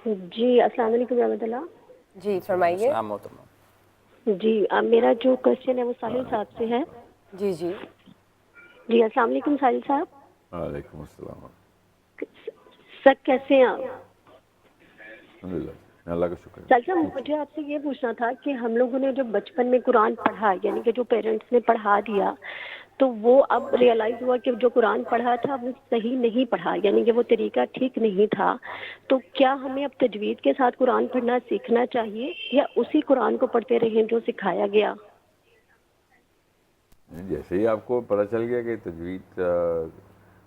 جی السلام علیکم رحمۃ اللہ. جی فرمائیے. السلام محترمہ. جی میرا جو کوشچن ہے وہ ساحل صاحب سے ہے. جی جی جی السلام علیکم ساحل صاحب. وعلیکم السلام. سر کیسے ہیں آپ؟ الحمد للہ اللہ کا شکر ہے. ساحل صاحب مجھے آپ سے یہ پوچھنا تھا کہ ہم لوگوں نے جو بچپن میں قرآن پڑھا یعنی کہ جو پیرنٹس نے پڑھا دیا تو وہ اب ریئلائز ہوا کہ جو قرآن پڑھا تھا وہ صحیح نہیں پڑھا یعنی کہ وہ طریقہ ٹھیک نہیں تھا. تو کیا ہمیں اب تجوید کے ساتھ قرآن پڑھنا سیکھنا چاہیے یا اسی قرآن کو پڑھتے رہیں جو سکھایا گیا؟ جیسے ہی آپ کو پتہ چل گیا کہ تجوید،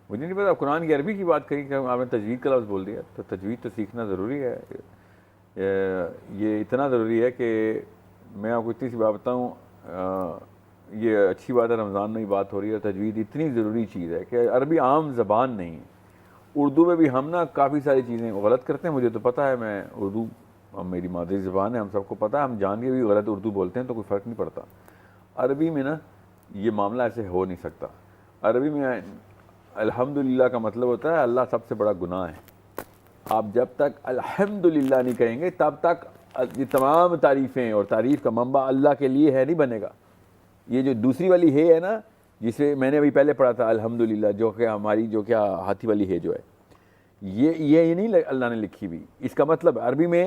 مجھے نہیں پتا قرآن کی عربی کی بات کری کہ آپ نے تجوید کا لفظ بول دیا، تو تجوید تو سیکھنا ضروری ہے. یہ اتنا ضروری ہے کہ میں آپ کو اتنی سی بات بتاؤں، یہ اچھی بات ہے رمضان میں ہی بات ہو رہی ہے. تجوید اتنی ضروری چیز ہے کہ عربی عام زبان نہیں ہے. اردو میں بھی ہم نا کافی ساری چیزیں غلط کرتے ہیں. مجھے تو پتہ ہے، میں اردو میری مادری زبان ہے، ہم سب کو پتہ ہے، ہم جان کے بھی غلط اردو بولتے ہیں تو کوئی فرق نہیں پڑتا. عربی میں نا یہ معاملہ ایسے ہو نہیں سکتا. عربی میں الحمدللہ کا مطلب ہوتا ہے اللہ سب سے بڑا گناہ ہے. آپ جب تک الحمدللہ نہیں کہیں گے تب تک یہ تمام تعریفیں اور تعریف کا منبع اللہ کے لیے ہے نہیں بنے گا. یہ جو دوسری والی ہے نا، جسے میں نے ابھی پہلے پڑھا تھا الحمدللہ، جو کہ ہماری جو کیا ہاتھی والی ہے جو ہے، یہ نہیں اللہ نے لکھی ہوئی. اس کا مطلب عربی میں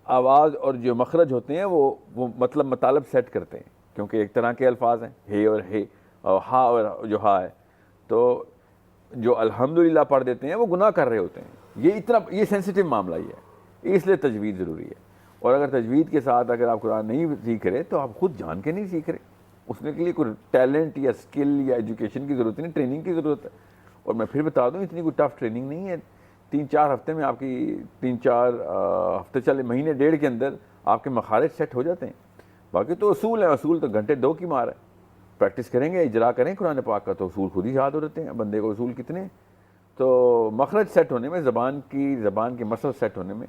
آواز اور جو مخرج ہوتے ہیں وہ مطلب مطالب سیٹ کرتے ہیں، کیونکہ ایک طرح کے الفاظ ہیں ہے اور ہا اور جو ہا ہے. تو جو الحمدللہ پڑھ دیتے ہیں وہ گناہ کر رہے ہوتے ہیں. یہ سینسیٹیو معاملہ ہی ہے، اس لیے تجوید ضروری ہے. اور اگر تجوید کے ساتھ اگر آپ قرآن نہیں سیکھ رہے تو آپ خود جان کے نہیں سیکھ رہے. اس کے لیے کوئی ٹیلنٹ یا اسکل یا ایجوکیشن کی ضرورت نہیں، ٹریننگ کی ضرورت ہے. اور میں پھر بتا دوں اتنی کوئی ٹف ٹریننگ نہیں ہے. 3-4 ہفتے میں آپ کی 3-4 ہفتے چلے مہینے ڈیڑھ کے اندر آپ کے مخارج سیٹ ہو جاتے ہیں. باقی تو اصول ہیں، اصول تو گھنٹے 2 کی مار ہے. پریکٹس کریں گے، اجرا کریں قرآن پاک کا تو اصول خود ہی یاد ہو جاتے ہیں بندے کو. اصول کتنے؟ تو مخرج سیٹ ہونے میں، زبان کے مسل سیٹ ہونے میں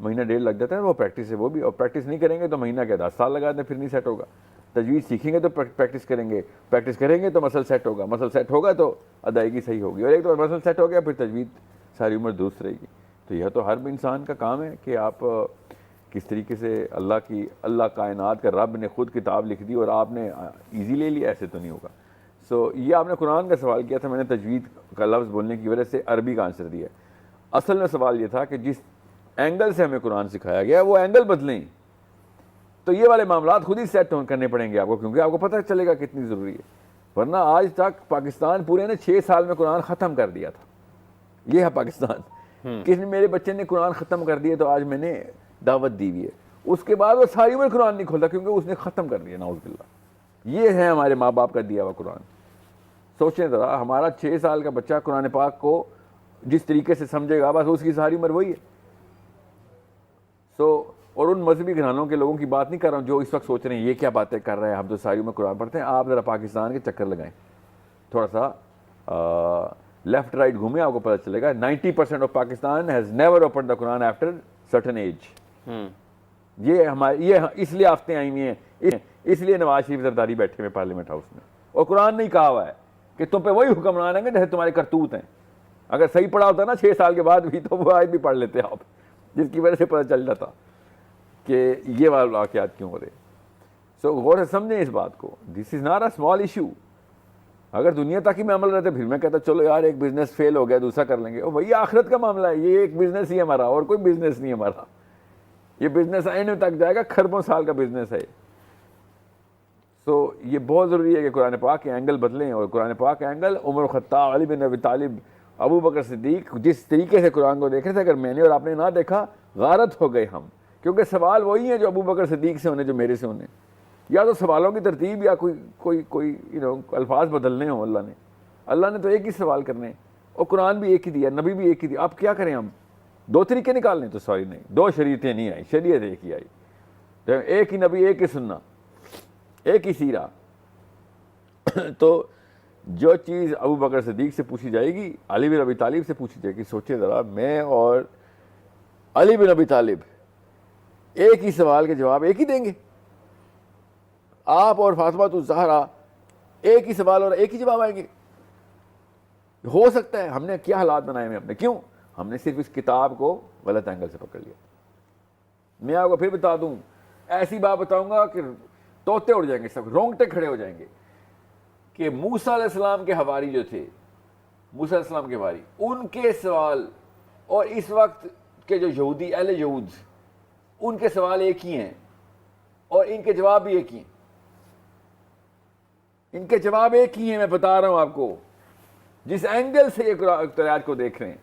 مہینہ ڈیڑھ لگ جاتا ہے. وہ پریکٹس ہے وہ بھی، اور پریکٹس نہیں کریں گے تو مہینہ کے 10 سال لگا دیں پھر نہیں سیٹ ہوگا. تجوید سیکھیں گے تو پریکٹس کریں گے تو مسل سیٹ ہوگا، مسل سیٹ ہوگا تو ادائیگی صحیح ہوگی، اور ایک تو مسل سیٹ ہو گیا پھر تجوید ساری عمر درست رہے گی. تو یہ تو ہر انسان کا کام ہے کہ آپ کس طریقے سے اللہ کائنات کا رب نے خود کتاب لکھ دی اور آپ نے ایزی لے لیا، ایسے تو نہیں ہوگا. یہ آپ نے قرآن کا سوال کیا تھا، میں نے تجوید کا لفظ بولنے کی وجہ سے عربی کا آنسر دیا. اصل میں سوال یہ تھا کہ جس اینگل سے ہمیں قرآن سکھایا گیا وہ اینگل بدلیں تو یہ والے معاملات خود ہی سیٹ کرنے پڑیں گے آپ کو، کیونکہ آپ کو پتہ چلے گا کتنی ضروری ہے. ورنہ آج تک پاکستان پورے نے 6 سال میں قرآن ختم کر دیا تھا. یہ ہے پاکستان. کسی میرے بچے نے قرآن ختم کر دیا تو آج میں نے دعوت دی ہوئی ہے. اس کے بعد وہ ساری عمر قرآن نہیں کھولتا کیونکہ اس نے ختم کر دیا. نعوذ باللہ. یہ ہے ہمارے ماں باپ کا دیا ہوا قرآن. سوچیں ذرا، ہمارا 6 سال کا بچہ قرآن پاک کو جس طریقے سے سمجھے گا بس اس کی ساری عمر وہی ہے. اور ان مذہبی گھرانوں کے لوگوں کی بات نہیں کر رہا ہوں جو اس وقت سوچ رہے ہیں یہ کیا باتیں کر رہے ہیں، ہم تو ساری عمر قرآن پڑھتے ہیں. آپ ذرا پاکستان کے چکر لگائیں، تھوڑا سا لیفٹ رائٹ گھومیں، آپ کو پتہ چلے گا 90% of Pakistan has never open the Quran after certain age. یہ اس لیے آفتیں آئی ہوئی ہیں، اس لیے نواز شریف زرداری بیٹھے ہوئے پارلیمنٹ ہاؤس میں. اور قرآن نہیں کہا ہوا ہے کہ تم پہ وہی حکمران ہیں گے جیسے تمہارے کرتوت ہیں. اگر صحیح پڑھا ہوتا نا 6 سال کے بعد بھی تو وہ آیت بھی پڑھ لیتے آپ، جس کی وجہ سے پتہ چل جاتا کہ یہ والے واقعات کیوں ہو رہے. غور سے سمجھیں اس بات کو. This is not a small issue. اگر دنیا تک ہی میں عمل رہتے پھر میں کہتا چلو یار ایک بزنس فیل ہو گیا دوسرا کر لیں گے. اور وہی آخرت کا معاملہ ہے. یہ ایک بزنس ہی ہمارا اور کوئی بزنس نہیں ہمارا. یہ بزنس آنے تک جائے گا، خربوں سال کا بزنس ہے. یہ بہت ضروری ہے کہ قرآن پاک کے اینگل بدلیں. اور قرآن پاک کے اینگل عمر خطاب، علی بن ابی طالب، ابو بکر صدیق جس طریقے سے قرآن کو دیکھ رہے تھے، اگر میں نے اور آپ نے نہ دیکھا غارت ہو گئے ہم. کیونکہ سوال وہی ہیں جو ابو بکر صدیق سے ہونے جو میرے سے ہونے. یا تو سوالوں کی ترتیب یا کوئی الفاظ بدلنے ہوں. اللہ نے تو ایک ہی سوال کرنے اور قرآن بھی ایک ہی دیا، نبی بھی ایک ہی دیا. اب کیا کریں ہم؟ 2 طریقے نکالنے تو سوری نہیں، 2 شریعتیں نہیں آئی، شریعت ایک ہی آئی. ایک ہی نبی، ایک ہی سننا، ایک ہی سیرہ. تو جو چیز ابو بکر صدیق سے پوچھی جائے گی علی بن ابی طالب سے پوچھی جائے گی. سوچے ذرا، میں اور علی بن ابی طالب ایک ہی سوال کے جواب ایک ہی دیں گے. آپ اور فاطمہ الزہرا ایک ہی سوال اور ایک ہی جواب آئیں گے. ہو سکتا ہے. ہم نے کیا حالات بنائے ہوئے اپنے. کیوں؟ ہم نے صرف اس کتاب کو غلط اینگل سے پکڑ لیا. میں آپ کو پھر بتا دوں, ایسی بات بتاؤں گا کہ طوطے اڑ جائیں گے, سب رونگٹے کھڑے ہو جائیں گے, کہ موسیٰ علیہ السلام کے حواری جو تھے, موسیٰ علیہ السلام کے حواری, ان کے سوال اور اس وقت کے جو یہودی اہل یہود, ان کے سوال ایک ہی ہیں اور ان کے جواب بھی ایک ہی ہیں. ان کے جواب ایک ہی ہیں, میں بتا رہا ہوں آپ کو. جس اینگل سے یہ قرآن کو دیکھ رہے ہیں,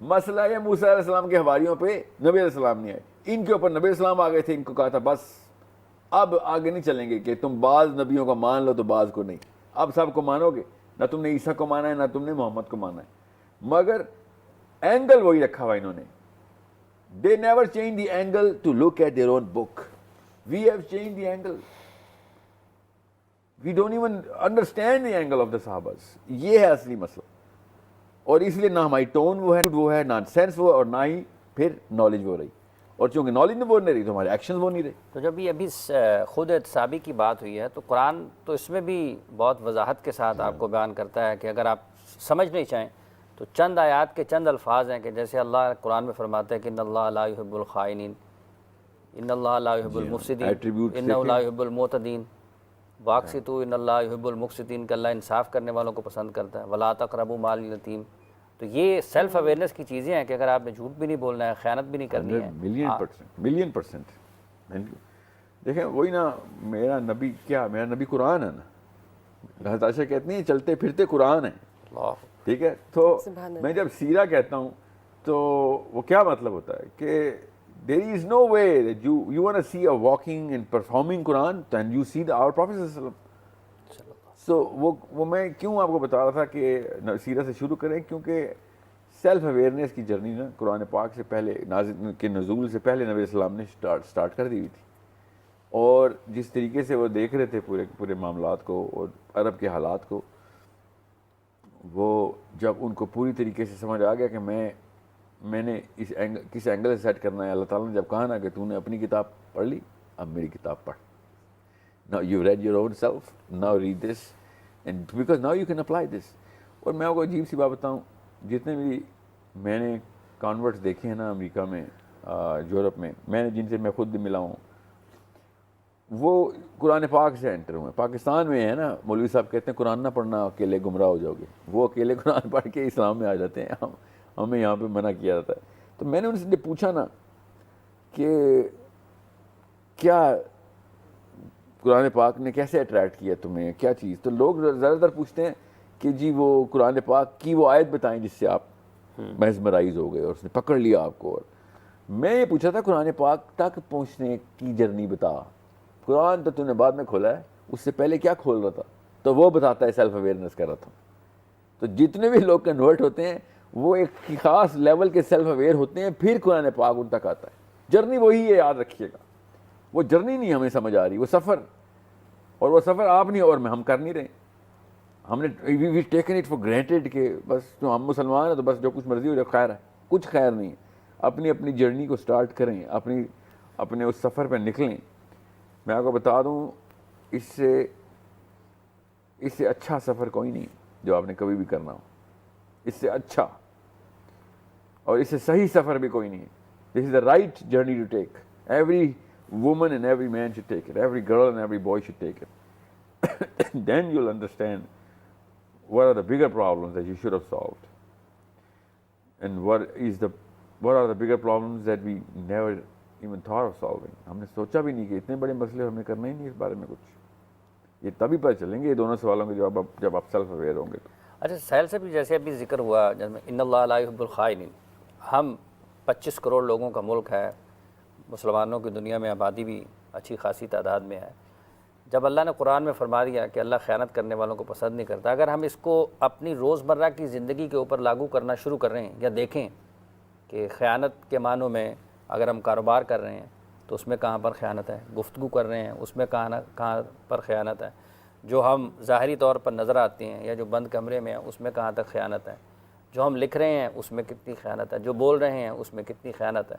مسئلہ یہ موسیٰ علیہ السلام کے حواریوں پہ نبی علیہ السلام نہیں آئے, ان کے اوپر نبی علیہ السلام آ گئے تھے. ان کو کہا تھا بس اب آگے نہیں چلیں گے کہ تم بعض نبیوں کو مان لو تو بعض کو نہیں, اب سب کو مانو گے. نہ تم نے عیسیٰ کو مانا ہے, نہ تم نے محمد کو مانا ہے, مگر اینگل وہی رکھا ہوا انہوں نے. They never change the angle to look at their own book. We have changed the angle. We don't even understand the angle of the Sahabas. یہ ہے اصلی مسئلہ. اور اس لیے نہ ہماری ٹون وہ ہے, نہ سینس وہ, اور نہ ہی پھر نالج وہ رہی. اور چونکہ نالج نہیں رہی تو ہمارے ایکشنز وہ نہیں رہے. تو جب یہ ابھی خود احتسابی کی بات ہوئی ہے تو قرآن تو اس میں بھی بہت وضاحت کے ساتھ آپ کو بیان کرتا ہے کہ اگر آپ سمجھ نہیں چاہیں تو چند آیات کے چند الفاظ ہیں کہ جیسے اللہ قرآن میں فرماتا ہے کہ ان اللہ لا يحب الخائنین, ان اللہ لا يحب المفسدین, انہ لا يحب المعتدین, واقسطوا ان اللہ يحب المقسطین, کہ اللہ انصاف کرنے والوں کو پسند کرتا ہے. ولا تقربوا مال الیتیم. تو یہ سیلف اویئرنس کی چیزیں ہیں کہ اگر آپ نے جھوٹ بھی نہیں بولنا ہے, خیانت بھی نہیں کرنی ہے. Million percent. دیکھیں وہی نا, میرا نبی کیا, میرا نبی قرآن ہے نا. حضرت عائشہ کہتی ہیں چلتے پھرتے قرآن ہے. ٹھیک ہے, تو میں جب سیرہ کہتا ہوں تو وہ کیا مطلب ہوتا ہے کہ there is no way that you want to see a walking and performing Quran and you see our Prophet sallallahu alaihi wasallam. So وہ میں کیوں آپ کو بتا رہا تھا کہ سیرہ سے شروع کریں, کیونکہ سیلف اویئرنیس کی جرنی نا قرآن پاک سے پہلے, نازل کے نزول سے پہلے نبی علیہ السلام نے سٹارٹ کر دی ہوئی تھی. اور جس طریقے سے وہ دیکھ رہے تھے پورے معاملات کو اور عرب کے حالات کو, وہ جب ان کو پوری طریقے سے سمجھ آ گیا کہ میں نے کس اینگل سے سیٹ کرنا ہے. اللہ تعالیٰ نے جب کہا نا کہ تو نے اپنی کتاب پڑھ لی, اب میری کتاب پڑھ. Now you read your own self, now read this, and because now you can apply this. اور میں آپ کو عجیب سی بات بتاؤں, جتنے بھی میں نے کانورٹس دیکھے ہیں نا امریکہ میں, یورپ میں, میں نے جن سے میں خود بھی ملا ہوں, وہ قرآن پاک سے انٹر ہوئے. پاکستان میں ہے نا, مولوی صاحب کہتے ہیں قرآن نہ پڑھنا اکیلے گمراہ ہو جاؤ گے. وہ اکیلے قرآن پڑھ کے اسلام میں آ جاتے ہیں, ہمیں یہاں پہ منع کیا جاتا ہے. تو میں نے ان سے پوچھا نا کہ کیا قرآن پاک نے کیسے اٹریکٹ کیا تمہیں, کیا چیز. تو لوگ زیادہ تر پوچھتے ہیں کہ جی وہ قرآن پاک کی وہ آیت بتائیں جس سے آپ میسمرائز ہو گئے اور اس نے پکڑ لیا آپ کو. اور میں یہ پوچھا تھا قرآن پاک تک پہنچنے کی جرنی بتا. قرآن تو نے بعد میں کھولا ہے, اس سے پہلے کیا کھول رہا تھا؟ تو وہ بتاتا ہے سیلف اویئرنیس کر رہا تھا. تو جتنے بھی لوگ کنورٹ ہوتے ہیں وہ ایک خاص لیول کے سیلف اویئر ہوتے ہیں, پھر قرآن پاک ان تک آتا ہے. جرنی وہی ہے, یاد رکھیے گا. وہ جرنی نہیں ہمیں سمجھ آ رہی, وہ سفر. اور وہ سفر آپ نہیں اور میں ہم کر نہیں رہے. ہم نے وی ٹیکن اٹ فار گرانٹیڈ کہ بس جو ہم مسلمان ہیں تو بس جو کچھ مرضی ہو جائے خیر ہے. کچھ خیر نہیں ہے. اپنی جرنی کو سٹارٹ کریں, اپنے اس سفر پہ نکلیں. میں آپ کو بتا دوں, اس سے اچھا سفر کوئی نہیں جو آپ نے کبھی بھی کرنا ہو. اس سے اچھا اور اس سے صحیح سفر بھی کوئی نہیں ہے. This is the right journey to take. Every woman and every man should take it. Every girl and every boy should take it. Then you'll understand what are the bigger problems that you should have solved. And what are the bigger problems that we never even thought of solving. ہم نے سوچا بھی نہیں کہ اتنے بڑے مسئلے ہمیں کرنا ہی نہیں اس بارے میں کچھ. یہ تبھی پتہ چلیں گے یہ دونوں سوالوں کے جواب جب آپ سیلف اویئر ہوں گے. تو اچھا سہیل سے بھی جیسے ابھی ذکر ہوا ان اللہ لا يحب الخائنین, ہم 25 کروڑ لوگوں کا ملک ہے, مسلمانوں کی دنیا میں آبادی بھی اچھی خاصی تعداد میں ہے. جب اللہ نے قرآن میں فرما دیا کہ اللہ خیانت کرنے والوں کو پسند نہیں کرتا, اگر ہم اس کو اپنی روزمرہ کی زندگی کے اوپر لاگو کرنا شروع کر رہے ہیں یا دیکھیں کہ خیانت کے معنوں میں اگر ہم کاروبار کر رہے ہیں تو اس میں کہاں پر خیانت ہے, گفتگو کر رہے ہیں اس میں کہاں پر خیانت ہے, جو ہم ظاہری طور پر نظر آتے ہیں یا جو بند کمرے میں ہیں اس میں کہاں تک خیانت ہے, جو ہم لکھ رہے ہیں اس میں کتنی خیانت ہے, جو بول رہے ہیں اس میں کتنی خیانت ہے.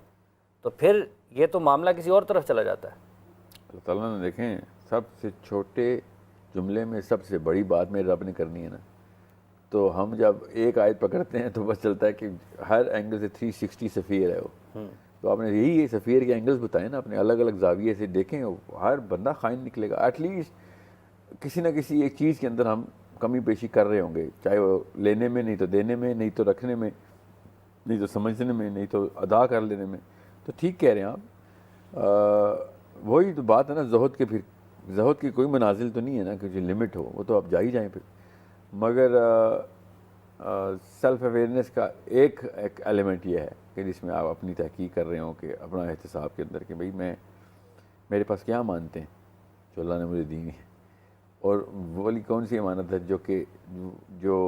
تو پھر یہ تو معاملہ کسی اور طرف چلا جاتا ہے. اللہ تعالیٰ نے دیکھیں سب سے چھوٹے جملے میں سب سے بڑی بات میرے رب نے کرنی ہے نا, تو ہم جب ایک آیت پکڑتے ہیں تو بس چلتا ہے کہ ہر اینگل سے 360 سفیر ہے وہ. تو آپ نے یہی سفیر کے اینگلز بتائے نا، اپنے الگ الگ زاویے سے دیکھیں، ہر بندہ خائن نکلے گا. ایٹ لیسٹ کسی نہ کسی ایک چیز کے اندر ہم کمی بیشی کر رہے ہوں گے، چاہے وہ لینے میں، نہیں تو دینے میں، نہیں تو رکھنے میں، نہیں تو سمجھنے میں، نہیں تو ادا کر لینے میں. تو ٹھیک کہہ رہے ہیں آپ. وہی تو بات ہے نا زہد کے. پھر زہد کی کوئی منازل تو نہیں ہے نا کہ جو لمٹ ہو، وہ تو آپ جا ہی جائیں پھر. مگر سیلف اویئرنیس کا ایک ایلیمنٹ یہ ہے کہ جس میں آپ اپنی تحقیق کر رہے ہوں کہ اپنا احتساب کے اندر کہ بھئی میرے پاس کیا مانتے ہیں جو اللہ نے مجھے دی ہے، اور وہ والی کون سی امانت ہے جو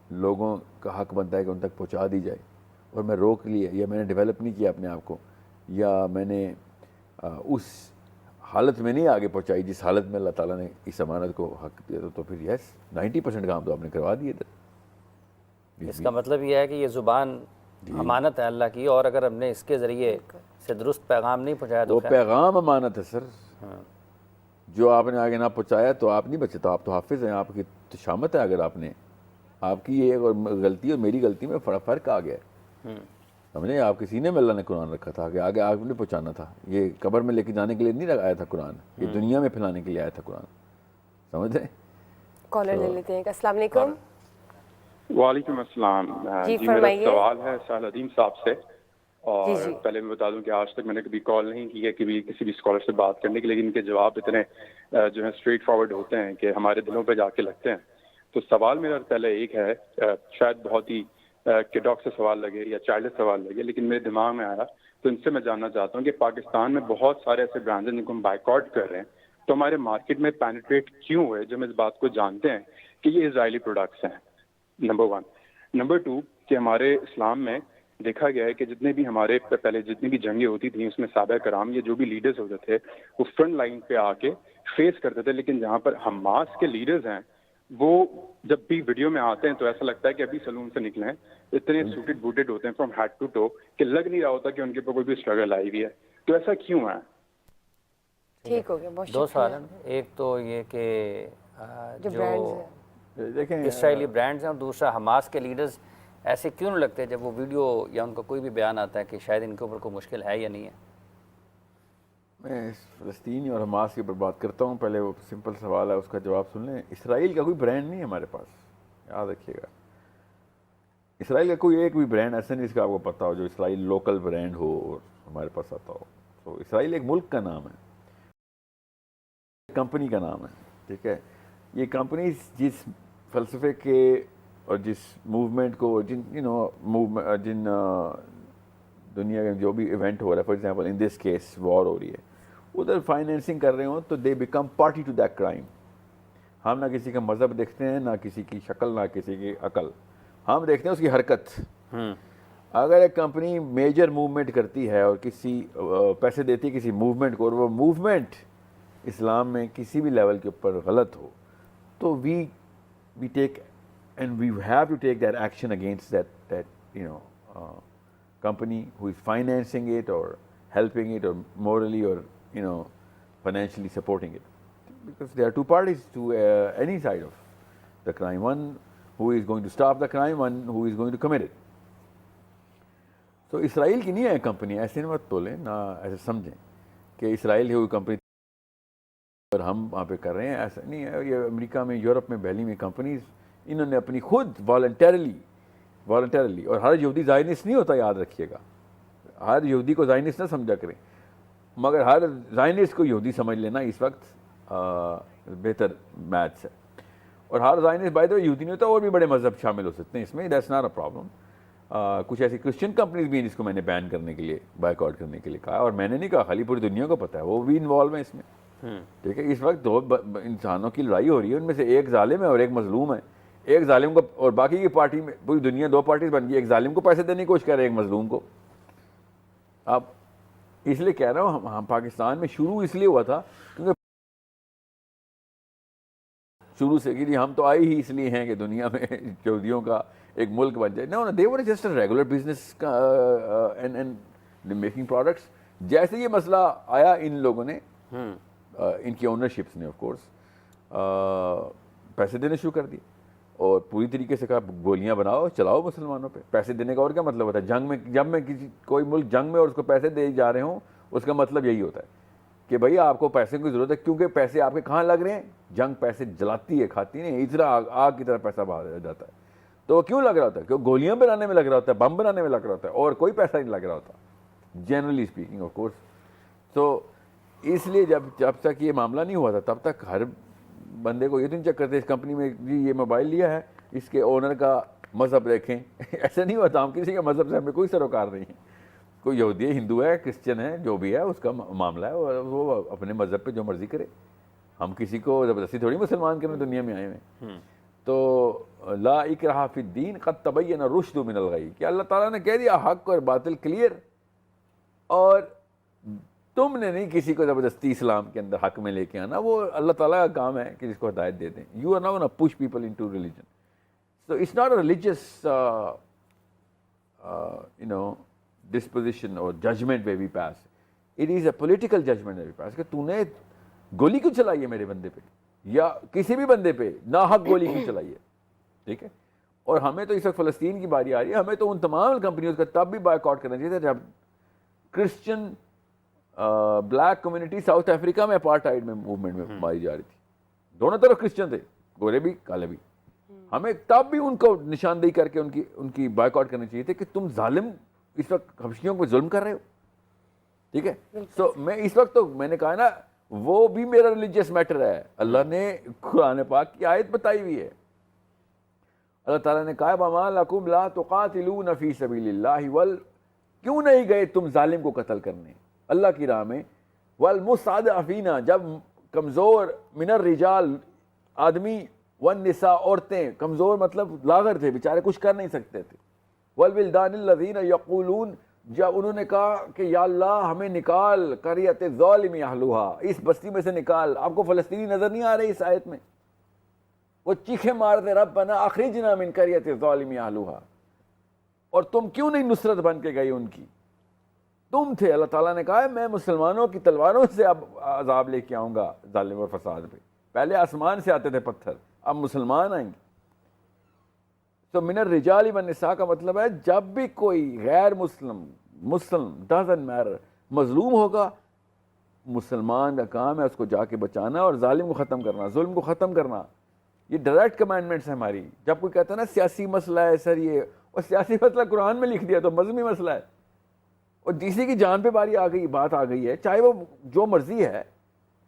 لوگوں کا حق بنتا ہے کہ ان تک پہنچا دی جائے، اور میں روک لیا، یا میں نے ڈیولپ نہیں کیا اپنے آپ کو، یا میں نے اس حالت میں نہیں آگے پہنچائی جس حالت میں اللہ تعالیٰ نے اس امانت کو حق دیا. تو پھر یس 90% کام تو آپ نے کروا دیے تھے. اس کا مطلب یہ ہے کہ یہ زبان امانت ہے اللہ کی، اور اگر ہم نے اس کے ذریعے سے درست پیغام نہیں پہنچایا تو وہ پیغام امانت ہے سر. جو آپ نے آگے نہ پہنچایا تو آپ نہیں بچے، تو آپ تو حافظ ہیں، آپ کی تو شامت ہے. اگر آپ نے، آپ کی یہ اور غلطی اور میری غلطی میں فرق آ گیا ہے. سمجھے، آپ کے سینے میں اللہ نے قرآن رکھا تھا کہ آگے آپ نے پہنچانا تھا. یہ قبر میں لے کے جانے کے لیے نہیں آیا تھا قرآن، یہ دنیا میں پھیلانے کے لیے آیا تھا قرآن. سمجھ رہے ہیں؟ کالر لے لیتے ہیں. السلام علیکم. وعلیکم السلام. جی میرا فرمائیے. سوال ہے سہل عدیم صاحب سے. اور جی. پہلے میں بتا دوں کہ آج تک میں نے کبھی کال نہیں کی ہے کسی بھی اسکالر سے بات کرنے کی، لیکن ان کے جواب اتنے جو ہیں اسٹریٹ فارورڈ ہوتے ہیں کہ ہمارے دلوں پہ جا کے لگتے ہیں. تو سوال میرا پہلے ایک ہے، شاید بہت ہی کڈاک سے سوال لگے یا چائلڈ سوال لگے، لیکن میرے دماغ میں آیا تو ان سے میں جاننا چاہتا ہوں کہ پاکستان میں بہت سارے ایسے برانڈز ہیں جن کو ہم بائیکاٹ کر رہے ہیں، تو ہمارے مارکیٹ میں پینیٹریٹ کیوں ہوئے جو ہم اس بات کو جانتے ہیں کہ یہ اسرائیلی پروڈکٹس ہیں. نمبر 1. نمبر 2 کہ ہمارے اسلام میں دیکھا گیا ہے کہ جتنے بھی ہمارے پہلے جتنی بھی جنگیں ہوتی تھیں اس میں صحابہ کرام یا جو بھی لیڈرز ہوتے تھے وہ فرنٹ لائن پہ آ کے فیس کرتے تھے. لیکن جہاں پر حماس کے لیڈرز ہیں وہ جب بھی ویڈیو میں آتے ہیں تو ایسا لگتا ہے کہ ابھی سلون سے نکلے ہیں، اتنے سوٹڈ بوٹڈ ہوتے ہیں فرام ہیڈ ٹو ٹو کہ لگ نہیں رہا ہوتا کہ ان کے اوپر کوئی بھی اسٹرگل آئی ہوئی ہے. تو ایسا کیوں ہے؟ ٹھیک ہو گیا، بہت دو شکریہ. سوال ہیں. ایک تو یہ کہ جو برانڈز ہیں دیکھیں اسرائیلی برانڈز ہیں، اور دوسرا حماس کے لیڈرز ایسے کیوں نہیں لگتے جب وہ ویڈیو یا ان کا کوئی بھی بیان آتا ہے کہ شاید ان کے اوپر کوئی مشکل ہے یا نہیں ہے؟ میں فلسطین اور حماس کے اوپر بات کرتا ہوں. پہلے وہ سمپل سوال ہے، اس کا جواب سن لیں. اسرائیل کا کوئی برانڈ نہیں ہے ہمارے پاس، یاد رکھیے گا. اسرائیل کا کوئی ایک بھی برانڈ ایسا نہیں جس کا آپ کو پتہ ہو جو اسرائیل لوکل برانڈ ہو اور ہمارے پاس آتا ہو. تو اسرائیل ایک ملک کا نام ہے، کمپنی کا نام ہے. ٹھیک ہے، یہ کمپنی جس فلسفے کے اور جس موومنٹ کو جن دنیا میں جو بھی ایونٹ ہو رہا ہے، for example in this case war ہو رہی ہے، ادھر فائنینسنگ کر رہے ہوں تو they become party to that crime. ہم نہ کسی کا مذہب دیکھتے ہیں، نہ کسی کی شکل، نہ کسی کی عقل، ہم دیکھتے ہیں اس کی حرکت. اگر ایک کمپنی میجر موومنٹ کرتی ہے اور کسی پیسے دیتی ہے کسی موومنٹ کو، اور وہ موومنٹ اسلام میں کسی بھی لیول کے اوپر غلط ہو، تو we take and we have to take that action against that company who is financing it or helping it or morally or financially supporting it, because there are two parties to any side of the crime, one who is going to stop the crime, one who is going to commit it. So اسرائیل کی نہیں ہے company, ایسے مت بولیں، نہ ایسے سمجھیں کہ اسرائیل کی کوئی کمپنی اور ہم وہاں پہ کر رہے ہیں. ایسا نہیں ہے. یہ امریکہ میں، یورپ میں، دہلی میں کمپنیز انہوں نے اپنی خود والنٹیرلی، اور ہر یہودی زائنسٹ نہیں ہوتا، یاد رکھیے گا. ہر یہودی کو زائنسٹ نہ سمجھا کریں، مگر ہر زائنسٹ کو یہودی سمجھ لینا اس وقت بہتر میچ ہے. اور ہر زائنسٹ بائی دا وے یہودی نہیں ہوتا، اور بھی بڑے مذہب شامل ہو سکتے ہیں اس میں، دیٹس ناٹ اے پرابلم. کچھ ایسی کرسچن کمپنیز بھی ہیں جس کو میں نے بین کرنے کے لیے، بائیک آؤٹ کرنے کے لیے کہا، اور میں نے نہیں کہا، خالی پوری دنیا کو پتہ ہے، وہ بھی انوالو ہیں اس میں. ٹھیک ہے، اس وقت دو انسانوں کی لڑائی ہو رہی ہے، ان میں سے ایک ظالم ہے اور ایک مظلوم ہے. ایک ظالم کو، اور باقی کی پارٹی میں پوری دنیا دو پارٹیز بن گئی، ایک ظالم کو پیسے دینے کی کوشش کر رہے ہیں، ایک مظلوم کو. اب اس لیے کہہ رہا ہوں، ہم پاکستان میں شروع اس لیے ہوا تھا کیونکہ شروع سے کہ ہم تو آئے ہی اس لیے ہیں کہ دنیا میں یہودیوں کا ایک ملک بن جائے. No, they were just a regular business and making products. جیسے یہ مسئلہ آیا، ان لوگوں نے، ان کی اونرشپس نے آف کورس پیسے دینے شروع کر دیے، اور پوری طریقے سے کہا گولیاں بناؤ چلاؤ مسلمانوں پہ. پیسے دینے کا اور کیا مطلب ہوتا ہے جنگ میں؟ جب میں کوئی ملک جنگ میں اور اس کو پیسے دے جا رہے ہوں اس کا مطلب یہی ہوتا ہے کہ بھائی آپ کو پیسے کی ضرورت ہے, کیونکہ پیسے آپ کے کہاں لگ رہے ہیں؟ جنگ پیسے جلاتی ہے, کھاتی نہیں, اس طرح آگ کی طرح پیسہ باہر جاتا ہے. تو وہ کیوں لگ رہا ہوتا ہے؟ کیوں گولیاں بنانے میں لگ رہا ہوتا ہے, بم بنانے میں لگ رہا ہوتا ہے, اور کوئی پیسہ نہیں لگ رہا ہوتا جنرلی اسپیکنگ آف کورس. تو اس لیے جب تک یہ معاملہ نہیں ہوا تھا تب تک ہر بندے کو یہ تو نہیں چیک کرتے اس کمپنی میں جی یہ موبائل لیا ہے اس کے اونر کا مذہب دیکھیں. ایسا نہیں ہوتا, ہم کسی کے مذہب سے ہمیں کوئی سروکار نہیں ہے. کوئی یہودی ہے, ہندو ہے, کرسچن ہے, جو بھی ہے اس کا معاملہ ہے, وہ اپنے مذہب پہ جو مرضی کرے. ہم کسی کو زبردستی تھوڑی مسلمان کرنے دنیا میں آئے ہوئے. تو لا اکراہ فی الدین قد تبین الرشد من الغی, کہ اللہ تعالیٰ نے کہہ دیا حق اور باطل کلیئر, اور تم نے نہیں کسی کو زبردستی اسلام کے اندر حق میں لے کے آنا. وہ اللہ تعالیٰ کا کام ہے کہ جس کو ہدایت دے دیں. You are not gonna push people into religion. So it's not a religious disposition or judgment where we pass. It is a political judgment where we pass کہ تو نے گولی کیوں چلائی ہے میرے بندے پہ یا کسی بھی بندے پہ ناحق گولی کیوں چلائی ہے. ٹھیک ہے, اور ہمیں تو اس وقت فلسطین کی باری آ رہی ہے, ہمیں تو ان تمام کمپنیوں کا تب بھی بائیک آؤٹ کرنا چاہیے تھا جب Christian black community South Africa میں اپارٹائڈ میں موومنٹ میں ماری جا رہی تھی. دونوں طرف کرسچن تھے, گورے بھی کالے بھی. ہمیں تب بھی ان کو نشاندہی کر کے ان کی بائیک آؤٹ کرنی چاہیے تھی کہ تم ظالم اس وقت حبشیوں کو ظلم کر رہے ہو. ٹھیک ہے, سو میں اس وقت تو میں نے کہا نا وہ بھی میرا ریلیجیس میٹر ہے. اللہ نے قرآن پاک کی آیت بتائی ہوئی ہے. اللہ تعالیٰ نے کہا وَمَا لَكُمْ لَا تُقَاتِلُونَ فِي سَبِيلِ اللَّهِ کیوں نہیں گئے تم ظالم کو قتل کرنے اللہ کی راہ میں. وَالْمُسْتَضْعَفِينَ جب کمزور من الرجال آدمی والنساء عورتیں, کمزور مطلب لاغر تھے بیچارے, کچھ کر نہیں سکتے تھے. والولدان الذین یقولون جب انہوں نے کہا کہ یا اللہ ہمیں نکال قریۃ الظالم اہلھا, اس بستی میں سے نکال. آپ کو فلسطینی نظر نہیں آ رہے اس آیت میں؟ وہ چیخے مارتے ربنا اخرجنا من قریۃ الظالم اہلھا, اور تم کیوں نہیں نصرت بن کے گئی ان کی؟ تم تھے. اللہ تعالیٰ نے کہا ہے میں مسلمانوں کی تلواروں سے اب عذاب لے کے آؤں گا ظالم اور فساد پہ. پہلے آسمان سے آتے تھے پتھر, اب مسلمان آئیں گے. تو من الرجال والنساء کا مطلب ہے جب بھی کوئی غیر مسلم ڈزنٹ میٹر مظلوم ہوگا, مسلمان کا کام ہے اس کو جا کے بچانا اور ظالم کو ختم کرنا, ظلم کو ختم کرنا. یہ ڈائریکٹ کمانڈمنٹس ہے ہماری. جب کوئی کہتا ہے نا سیاسی مسئلہ ہے سر یہ, اور سیاسی مسئلہ قرآن میں لکھ دیا تو مذہبی مسئلہ ہے, اور جسی کی جان پہ باری آ گئی, بات آ گئی ہے, چاہے وہ جو مرضی ہے.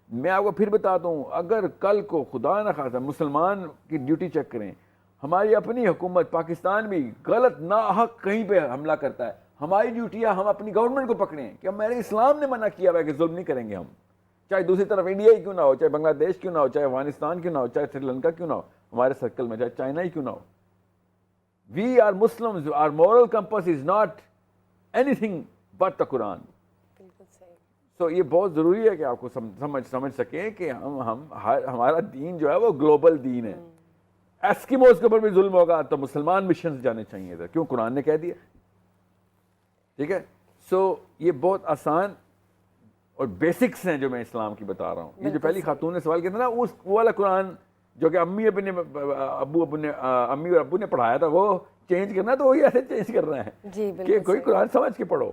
میں آپ کو پھر بتاتا ہوں, اگر کل کو خدا نہ خواستہ مسلمان کی ڈیوٹی چیک کریں, ہماری اپنی حکومت پاکستان بھی غلط ناحق کہیں پہ حملہ کرتا ہے, ہماری ڈیوٹی ہے ہم اپنی گورنمنٹ کو پکڑیں کہ ہمارے اسلام نے منع کیا ہوا ہے کہ ظلم نہیں کریں گے ہم. چاہے دوسری طرف انڈیا ہی کیوں نہ ہو, چاہے بنگلہ دیش کیوں نہ ہو, چاہے افغانستان کیوں نہ ہو, چاہے سری لنکا کیوں نہ ہو ہمارے سرکل میں, چاہے چائنا ہی کیوں نہ ہو. We are Muslims, our moral compass is not anything but the Quran. تو یہ بہت ضروری ہے کہ آپ کو سمجھ سکیں کہ ہمارا دین جو ہے وہ گلوبل دین ہے. ایسکیموز کے اوپر بھی ظلم ہوگا تو مسلمان مشن جانے چاہیے تھے, کیوں قرآن نے کہہ دیا. ٹھیک ہے, سو یہ بہت آسان اور بیسکس ہیں جو میں اسلام کی بتا رہا ہوں. یہ جو پہلی خاتون نے سوال کیا تھا نا, وہ والا قرآن جو کہ امی اور ابو نے پڑھایا تھا وہ چینج کرنا, تو وہی ایسے چینج کرنا ہے کہ کوئی قرآن سمجھ کے پڑھو.